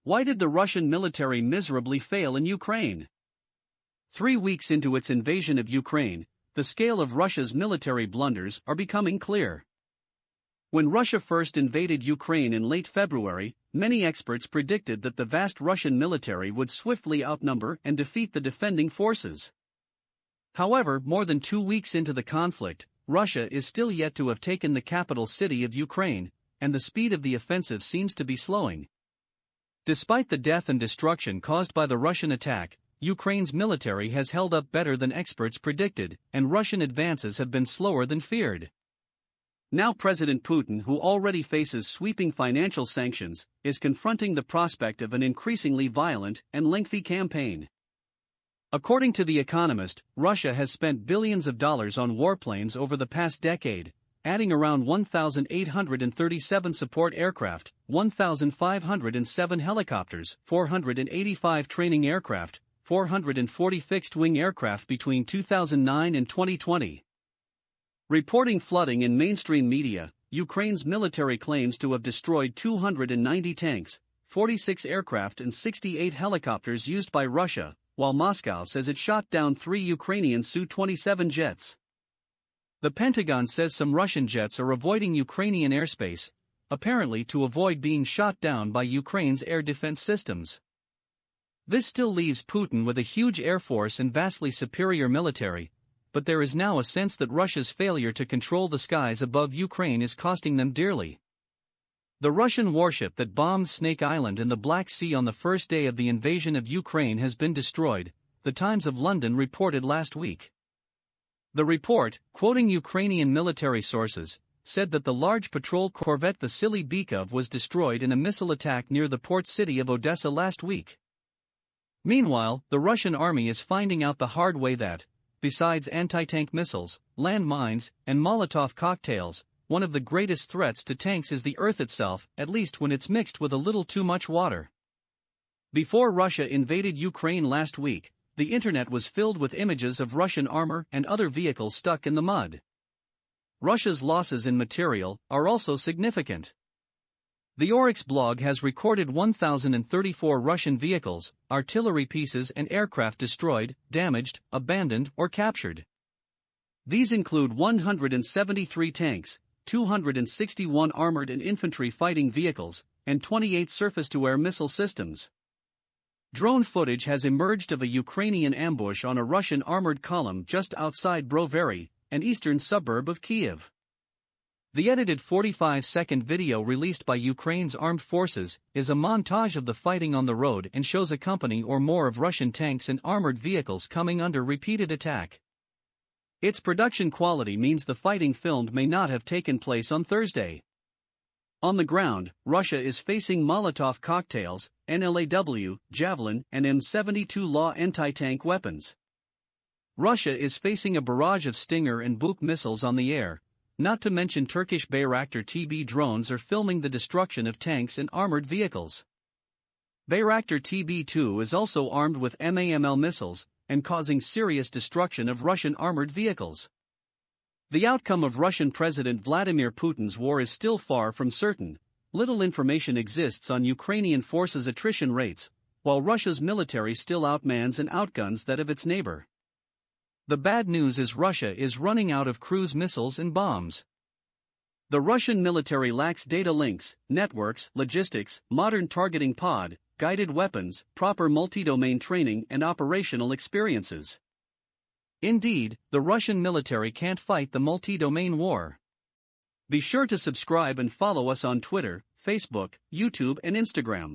Why did the Russian military miserably fail in Ukraine? 3 weeks into its invasion of Ukraine, the scale of Russia's military blunders are becoming clear. When Russia first invaded Ukraine in late February, many experts predicted that the vast Russian military would swiftly outnumber and defeat the defending forces. However, more than 2 weeks into the conflict, Russia is still yet to have taken the capital city of Ukraine, and the speed of the offensive seems to be slowing. Despite the death and destruction caused by the Russian attack, Ukraine's military has held up better than experts predicted, and Russian advances have been slower than feared. Now President Putin, who already faces sweeping financial sanctions, is confronting the prospect of an increasingly violent and lengthy campaign. According to The Economist, Russia has spent billions of dollars on warplanes over the past decade, adding around 1,837 support aircraft, 1,507 helicopters, 485 training aircraft, 440 fixed-wing aircraft between 2009 and 2020. Reporting flooding in mainstream media, Ukraine's military claims to have destroyed 290 tanks, 46 aircraft and 68 helicopters used by Russia, while Moscow says it shot down 3 Ukrainian Su-27 jets. The Pentagon says some Russian jets are avoiding Ukrainian airspace, apparently to avoid being shot down by Ukraine's air defense systems. This still leaves Putin with a huge air force and vastly superior military, but there is now a sense that Russia's failure to control the skies above Ukraine is costing them dearly. The Russian warship that bombed Snake Island in the Black Sea on the first day of the invasion of Ukraine has been destroyed, the Times of London reported last week. The report, quoting Ukrainian military sources, said that the large patrol corvette Vasily Bykov was destroyed in a missile attack near the port city of Odessa last week. Meanwhile, the Russian army is finding out the hard way that, besides anti-tank missiles, land mines, and Molotov cocktails, one of the greatest threats to tanks is the earth itself, at least when it's mixed with a little too much water. Before Russia invaded Ukraine last week, the internet was filled with images of Russian armor and other vehicles stuck in the mud. Russia's losses in material are also significant. The Oryx blog has recorded 1,034 Russian vehicles, artillery pieces and aircraft destroyed, damaged, abandoned, or captured. These include 173 tanks, 261 armored and infantry fighting vehicles, and 28 surface-to-air missile systems. Drone footage has emerged of a Ukrainian ambush on a Russian armored column just outside Brovary, an eastern suburb of Kiev. The edited 45-second video released by Ukraine's armed forces is a montage of the fighting on the road and shows a company or more of Russian tanks and armored vehicles coming under repeated attack. Its production quality means the fighting filmed may not have taken place on Thursday. On the ground, Russia is facing Molotov cocktails, NLAW, Javelin, and M72 Law anti-tank weapons. Russia is facing a barrage of Stinger and Buk missiles on the air, not to mention Turkish Bayraktar TB drones are filming the destruction of tanks and armored vehicles. Bayraktar TB2 is also armed with MAML missiles, and causing serious destruction of Russian armored vehicles. The outcome of Russian President Vladimir Putin's war is still far from certain. Little information exists on Ukrainian forces' attrition rates, while Russia's military still outmans and outguns that of its neighbor. The bad news is Russia is running out of cruise missiles and bombs. The Russian military lacks data links, networks, logistics, modern targeting pod, guided weapons, proper multi-domain training and operational experiences. Indeed, the Russian military can't fight the multi-domain war. Be sure to subscribe and follow us on Twitter, Facebook, YouTube and Instagram.